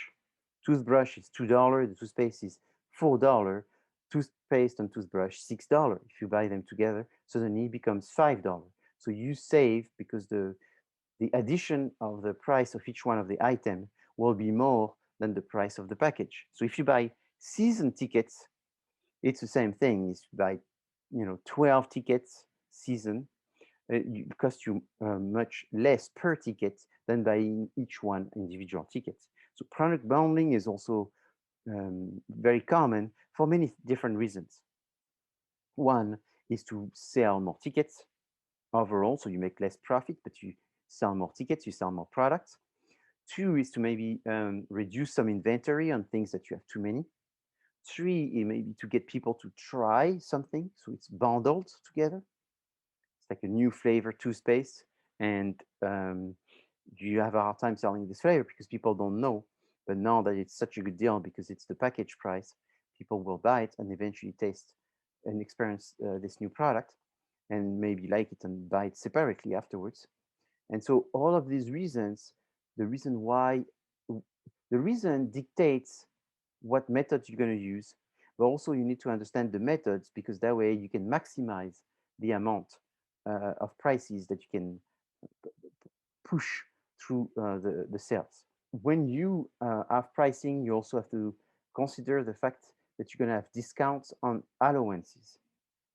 Toothbrush is $2, the toothpaste is $4, toothpaste and toothbrush $6. If you buy them together, suddenly it becomes $5. So you save because the addition of the price of each one of the item will be more than the price of the package. So if you buy season tickets, it's the same thing. If you buy 12 tickets season, it costs you much less per ticket than buying each one individual tickets. So product bundling is also very common for many different reasons. One is to sell more tickets overall, so you make less profit, but you sell more tickets, you sell more products. Two is to maybe reduce some inventory on things that you have too many. Three is maybe to get people to try something, so it's bundled together. It's like a new flavor toothpaste, and you have a hard time selling this flavor because people don't know. But now that it's such a good deal because it's the package price, people will buy it and eventually taste and experience this new product and maybe like it and buy it separately afterwards. And so all of these reasons, the reason why, the reason dictates what methods you're going to use, but also you need to understand the methods because that way you can maximize the amount of prices that you can push through the sales. When you have pricing, you also have to consider the fact that you're going to have discounts on allowances.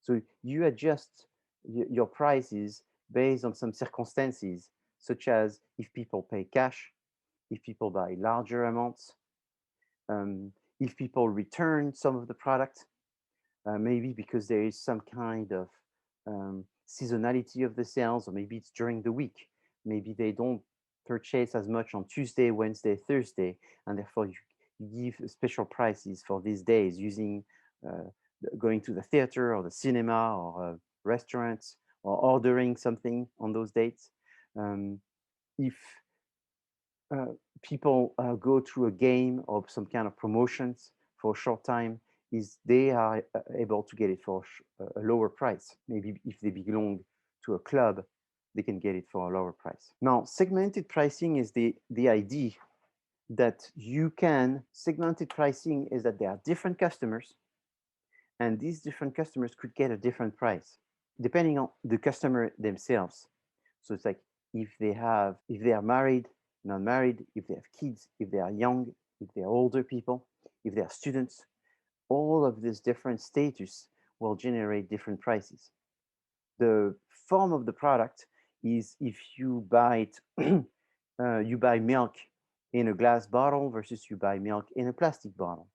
So you adjust your prices based on some circumstances, such as if people pay cash, if people buy larger amounts, if people return some of the product, maybe because there is some kind of seasonality of the sales, or maybe it's during the week. Maybe they don't purchase as much on Tuesday, Wednesday, Thursday, and therefore you give special prices for these days using going to the theater or the cinema or restaurants or ordering something on those dates. If people go through a game or some kind of promotions for a short time, is they are able to get it for a lower price. Maybe if they belong to a club, they can get it for a lower price. Now, segmented pricing is the idea that segmented pricing is that there are different customers, and these different customers could get a different price depending on the customer themselves. So it's like if they are married, not married, if they have kids, if they are young, if they are older people, if they are students, all of this different status will generate different prices. The form of the product is if you buy it, you buy milk in a glass bottle versus you buy milk in a plastic bottle.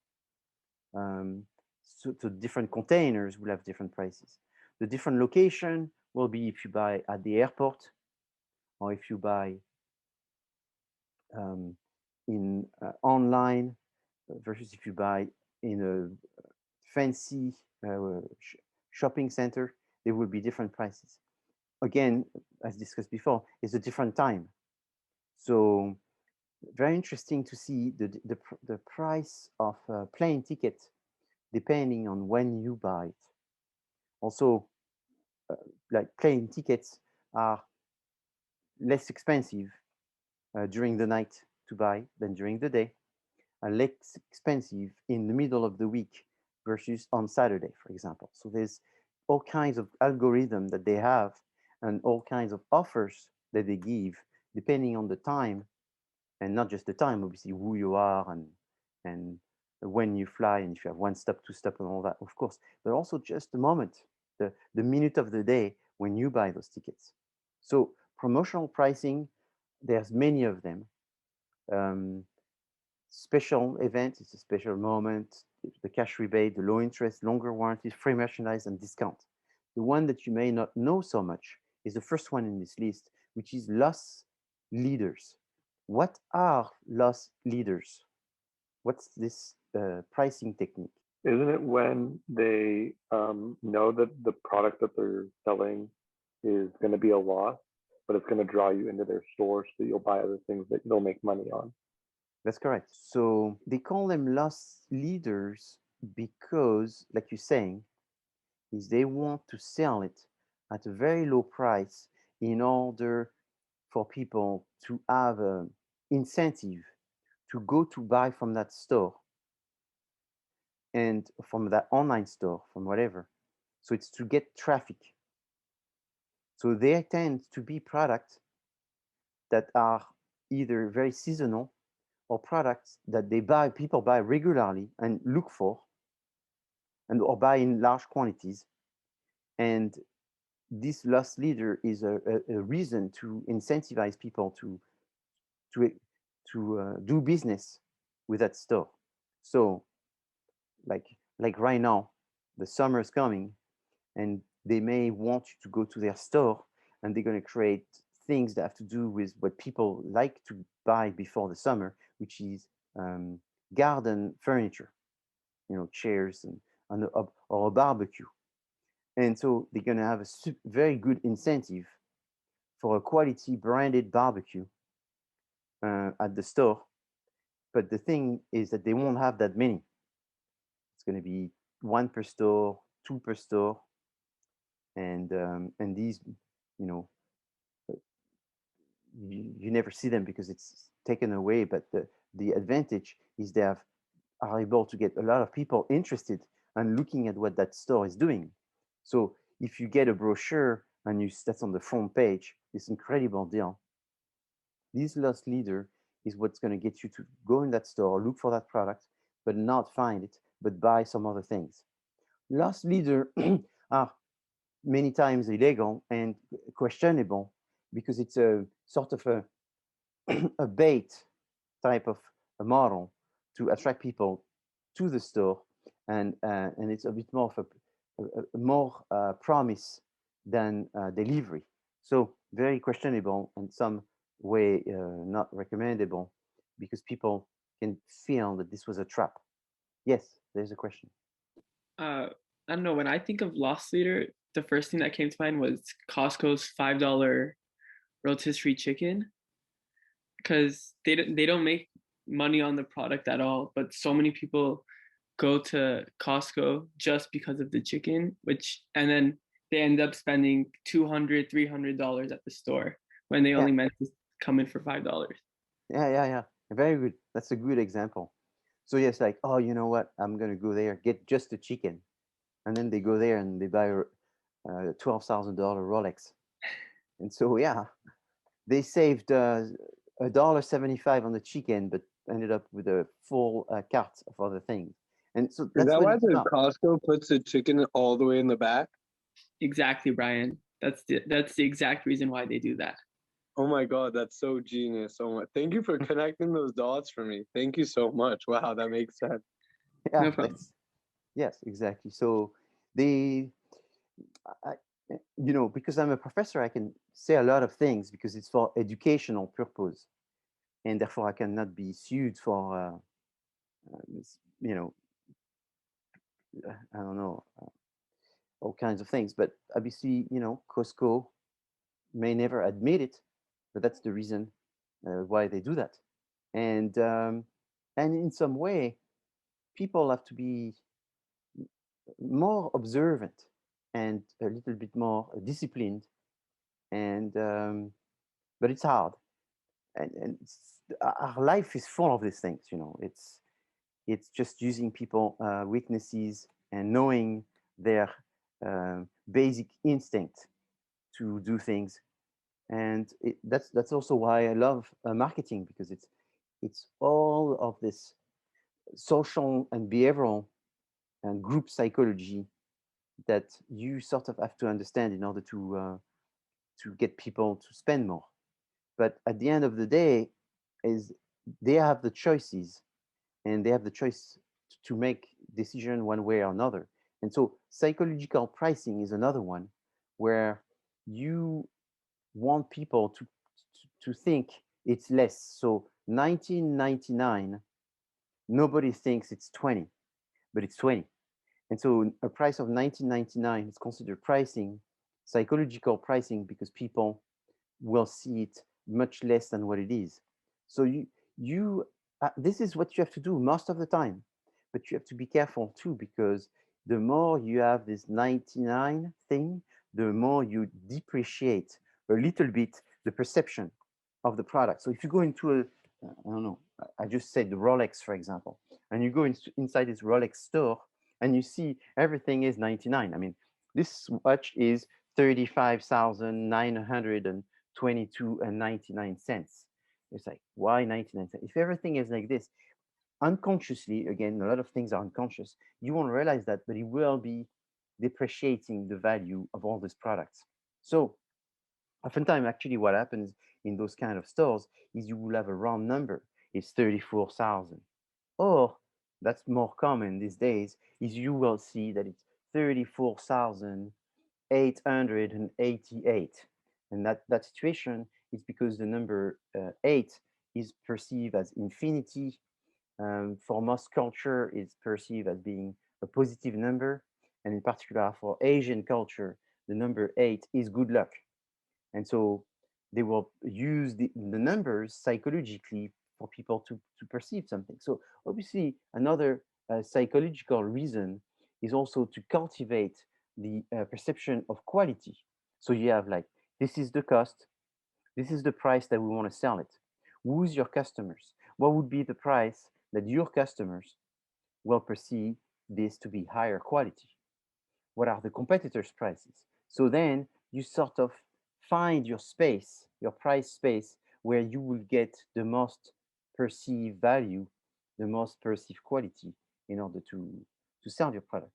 So different containers will have different prices. The different location will be if you buy at the airport or if you buy in online versus if you buy in a fancy shopping center, there will be different prices. Again, as discussed before, it's a different time. So very interesting to see the price of a plane ticket depending on when you buy it. Also, like plane tickets are less expensive during the night to buy than during the day, and less expensive in the middle of the week versus on Saturday, for example. So there's all kinds of algorithm that they have and all kinds of offers that they give depending on the time, and not just the time, obviously who you are and when you fly, and if you have one stop, two stop, and all that, of course, but also just the moment, the minute of the day when you buy those tickets. So promotional pricing, there's many of them. Special event is a special moment, the cash rebate, the low interest, longer warranties, free merchandise, and discount. The one that you may not know so much is the first one in this list, which is loss leaders. What are loss leaders? What's this pricing technique? Isn't it when they know that the product that they're selling is going to be a loss, but it's going to draw you into their store so you'll buy other things that they'll make money on? That's correct. So they call them loss leaders because, like you're saying, is they want to sell it at a very low price in order for people to have an incentive to go to buy from that store and from that online store, from whatever. So it's to get traffic. So they tend to be products that are either very seasonal or products that people buy regularly and look for, and or buy in large quantities. And this loss leader is a reason to incentivize people to do business with that store. So like right now, the summer is coming, and they may want you to go to their store, and they're going to create things that have to do with what people like to buy before the summer, which is garden furniture, chairs or a barbecue. And so they're going to have a very good incentive for a quality branded barbecue at the store. But the thing is that they won't have that many. It's going to be one per store, two per store, and these, you know, you never see them because it's taken away. But the advantage is they are able to get a lot of people interested and looking at what that store is doing. So if you get a brochure and that's on the front page, this incredible deal, this loss leader is what's going to get you to go in that store, look for that product, but not find it, but buy some other things. Loss leader are many times illegal and questionable because it's a sort of a bait type of a model to attract people to the store, and it's a bit more of a more promise than delivery. So very questionable and some way not recommendable because people can feel that this was a trap. Yes, there's a question. I don't know. When I think of loss leader, the first thing that came to mind was Costco's $5 rotisserie chicken, because they don't make money on the product at all, but so many people go to Costco just because of the chicken, and then they end up spending $200-300 at the store when they only meant to come in for $5. Yeah. Very good. That's a good example. So yes, like, oh, you know what? I'm gonna go there, get just the chicken, and then they go there and they buy a $12,000 Rolex, and so yeah, they saved $1.75 on the chicken, but ended up with a full cart of other things. And so Is that's that what why it's the about. Costco puts the chicken all the way in the back? Exactly, Brian. That's the exact reason why they do that. Oh my God, that's so genius. Thank you for connecting those dots for me. Thank you so much. Wow, that makes sense. Yeah, No problem. yes, exactly. So they, I, because I'm a professor, I can say a lot of things because it's for educational purpose, and therefore I cannot be sued for, I don't know, all kinds of things. But obviously, Costco may never admit it, but that's the reason why they do that. And in some way, people have to be more observant and a little bit more disciplined. And but it's hard, and our life is full of these things. It's just using people weaknesses and knowing their basic instinct to do things. And that's also why I love marketing, because it's all of this social and behavioral and group psychology that you sort of have to understand in order to get people to spend more. But at the end of the day, is they have the choices, and they have the choice to make decision one way or another. And so psychological pricing is another one where you want people to think it's less. So 19.99, nobody thinks it's 20, but it's 20. And so a price of 19.99 is considered pricing, psychological pricing, because people will see it much less than what it is. So this is what you have to do most of the time, but you have to be careful too, because the more you have this 99 thing, the more you depreciate a little bit the perception of the product. So if you go into I don't know, I just said the Rolex, for example, and you go inside this Rolex store and you see everything is 99. I mean, this watch is 35,922 and 99 cents. It's like, why 99 cents? If everything is like this, unconsciously, again, a lot of things are unconscious, you won't realize that, but it will be depreciating the value of all these products. So oftentimes, actually, what happens in those kind of stores is you will have a round number. It's 34,000. Or that's more common these days, is you will see that it's 34,888. And that situation is because the number 8 is perceived as infinity. For most culture, it's perceived as being a positive number. And in particular, for Asian culture, the number 8 is good luck. And so they will use the numbers psychologically for people to perceive something. So obviously, another psychological reason is also to cultivate the perception of quality. So you have like, this is the cost, this is the price that we want to sell it. Who's your customers? What would be the price that your customers will perceive this to be higher quality? What are the competitors' prices? So then you sort of find your space, your price space, where you will get the most perceived value, the most perceived quality in order to sell your product.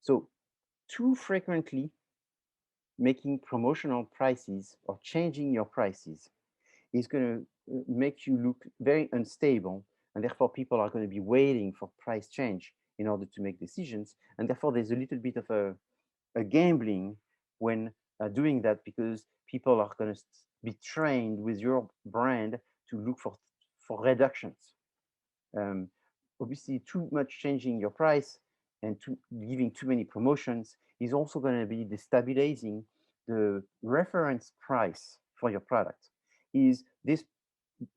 So too frequently making promotional prices or changing your prices is going to make you look very unstable, and therefore people are going to be waiting for price change in order to make decisions, and therefore there's a little bit of a gambling when doing that, because people are going to be trained with your brand to look for reductions. Obviously, too much changing your price and giving too many promotions is also going to be destabilizing the reference price for your product. Is this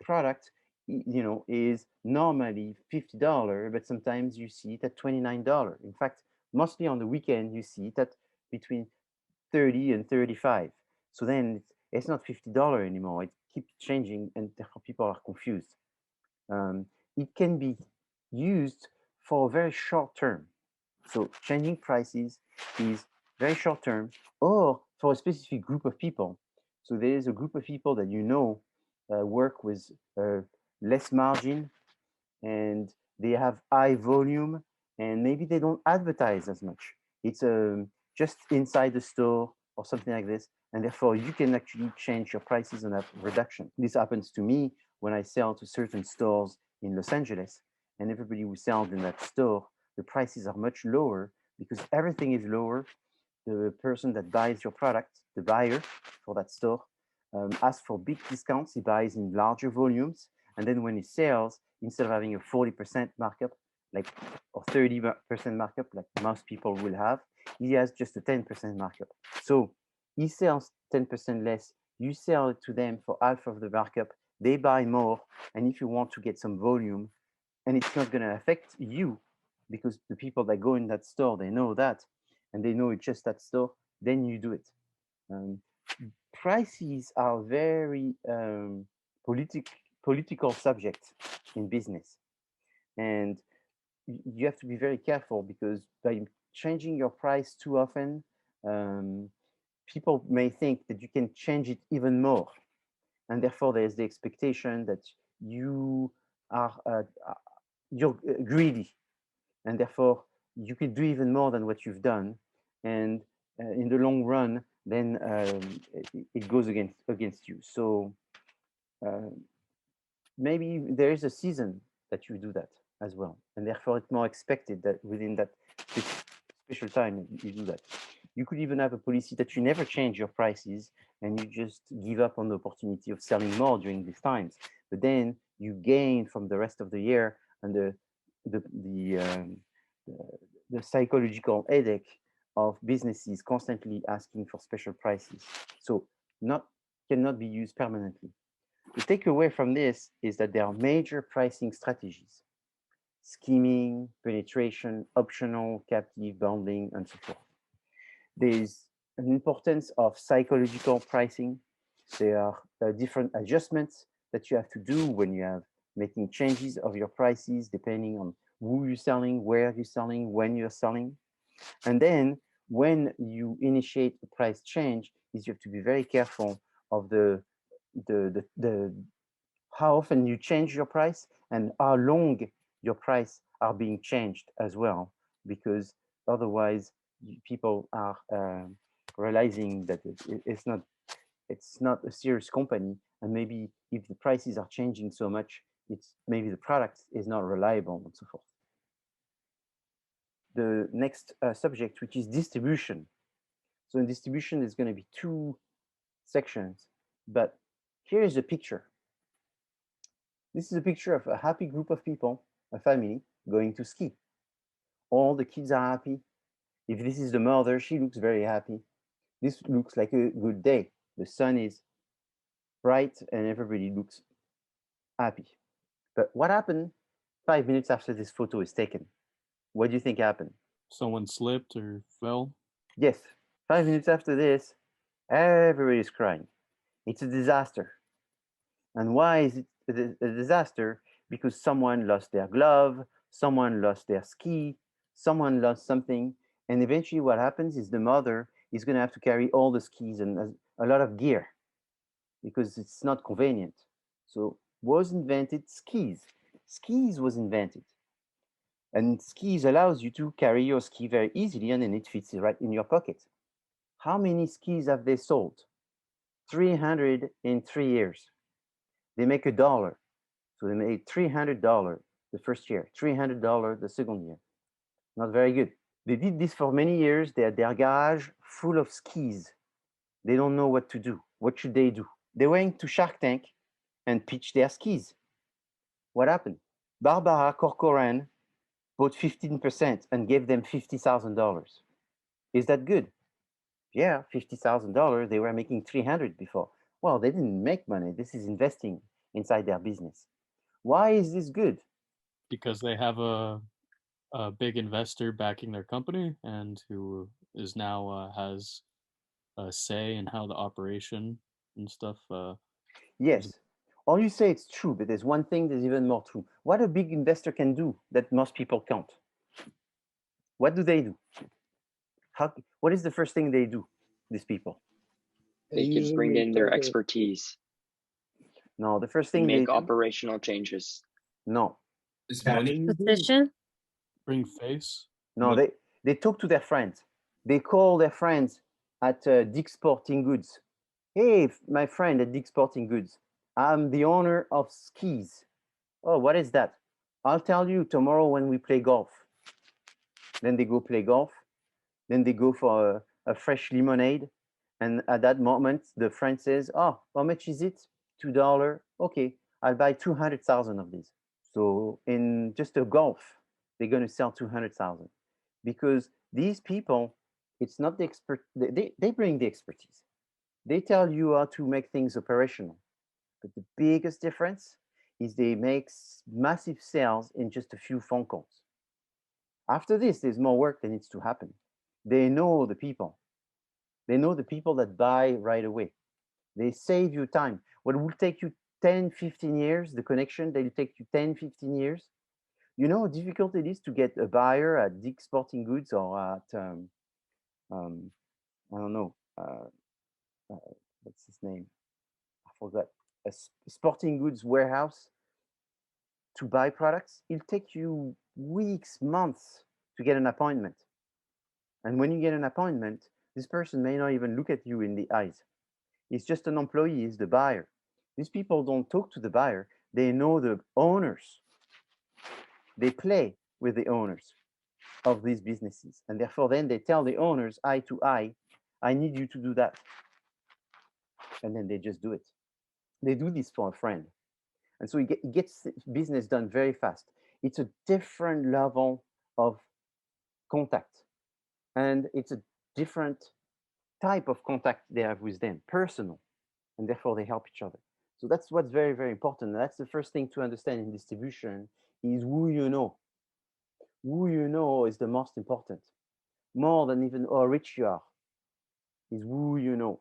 product, is normally $50, but sometimes you see it at $29. In fact, mostly on the weekend, you see it at between 30 and 35. So then it's not $50 anymore. It keeps changing, and therefore people are confused. It can be used for very short term. So changing prices is very short term, or for a specific group of people. So there is a group of people that work with less margin, and they have high volume, and maybe they don't advertise as much. It's just inside the store or something like this, and therefore you can actually change your prices on that reduction. This happens to me when I sell to certain stores in Los Angeles, and everybody who sells in that store, the prices are much lower because everything is lower. The person that buys your product, the buyer for that store, asks for big discounts. He buys in larger volumes, and then when he sells, instead of having a 40% markup, like, or 30% markup, like most people will have, he has just a 10% markup. So he sells 10% less. You sell it to them for half of the markup. They buy more, and if you want to get some volume, and it's not going to affect you, because the people that go in that store, they know that, and they know it's just that store, then you do it. Prices are very political subject in business, and you have to be very careful, because by changing your price too often, people may think that you can change it even more, and therefore there's the expectation that you're greedy, and therefore you can do even more than what you've done, and in the long run, then it goes against you. So maybe there is a season that you do that as well, and therefore it's more expected that within that special time you do that. You could even have a policy that you never change your prices and you just give up on the opportunity of selling more during these times. But then you gain from the rest of the year, and the psychological headache of businesses constantly asking for special prices. So cannot be used permanently. The takeaway from this is that there are major pricing strategies: scheming, penetration, optional, captive, bundling, and so forth. There's an importance of psychological pricing. There are different adjustments that you have to do when you have making changes of your prices depending on who you're selling, where you're selling, when you're selling. And then when you initiate a price change, is you have to be very careful of the how often you change your price and how long your price are being changed as well, because otherwise people are realizing that it's not a serious company, and maybe if the prices are changing so much, it's maybe the product is not reliable and so forth. The next subject, which is distribution. So in distribution, there's going to be two sections, but here is a picture. This is a picture of a happy group of people, a family, going to ski. All the kids are happy. If this is the mother, she looks very happy. This looks like a good day. The sun is bright and everybody looks happy. But what happened 5 minutes after this photo is taken? What do you think happened? Someone slipped or fell? Yes, 5 minutes after this, everybody's crying. It's a disaster. And why is it a disaster? Because someone lost their glove, someone lost their ski, someone lost something. And eventually what happens is the mother is going to have to carry all the skis and a lot of gear because it's not convenient. So was invented skis. Skis was invented. And skis allows you to carry your ski very easily, and then it fits right in your pocket. How many skis have they sold? 300 in 3 years. They make $1. So they made $300 the first year, $300 the second year. Not very good. They did this for many years. They had their garage full of skis. They don't know what to do. What should they do? They went to Shark Tank and pitched their skis. What happened? Barbara Corcoran bought 15% and gave them $50,000. Is that good? Yeah, $50,000. They were making 300 before. Well, they didn't make money. This is investing inside their business. Why is this good? Because they have a big investor backing their company and who is now has a say in how the operation and stuff. Yes. All you say it's true, but there's one thing that's even more true. What a big investor can do that most people can't. What do they do? What is the first thing they do, these people? They could bring in their expertise. No, the first thing they make do, operational changes. no. It's money. Position? Bring face. No, they talk to their friends. They call their friends at Dick's Sporting Goods. Hey, my friend at Dick's Sporting Goods, I'm the owner of skis. Oh, what is that? I'll tell you tomorrow when we play golf. Then they go play golf. Then they go for a fresh lemonade. And at that moment, the friend says, oh, how much is it? $2. Okay, I'll buy 200,000 of these. So in just a golf, they're going to sell 200,000 because these people, it's not the expert. They bring the expertise. They tell you how to make things operational. But the biggest difference is they make massive sales in just a few phone calls. After this, there's more work that needs to happen. They know the people. They know the people that buy right away. They save you time. What will take you 10, 15 years, the connection, they'll take you 10, 15 years. You know how difficult it is to get a buyer at Dick's Sporting Goods or at, I don't know, what's his name? I forgot. A sporting goods warehouse to buy products. It'll take you weeks, months to get an appointment. And when you get an appointment, this person may not even look at you in the eyes. He's just an employee, he's the buyer. These people don't talk to the buyer. They know the owners. They play with the owners. of these businesses. And therefore, then they tell the owners eye to eye, I need you to do that. And then they just do it. They do this for a friend. And so it gets business done very fast. It's a different level of contact. And it's a different type of contact they have with them, personal. And therefore, they help each other. So that's what's very, very important. And that's the first thing to understand in distribution is who you know. Who you know is the most important. More than even how rich you are, is who you know.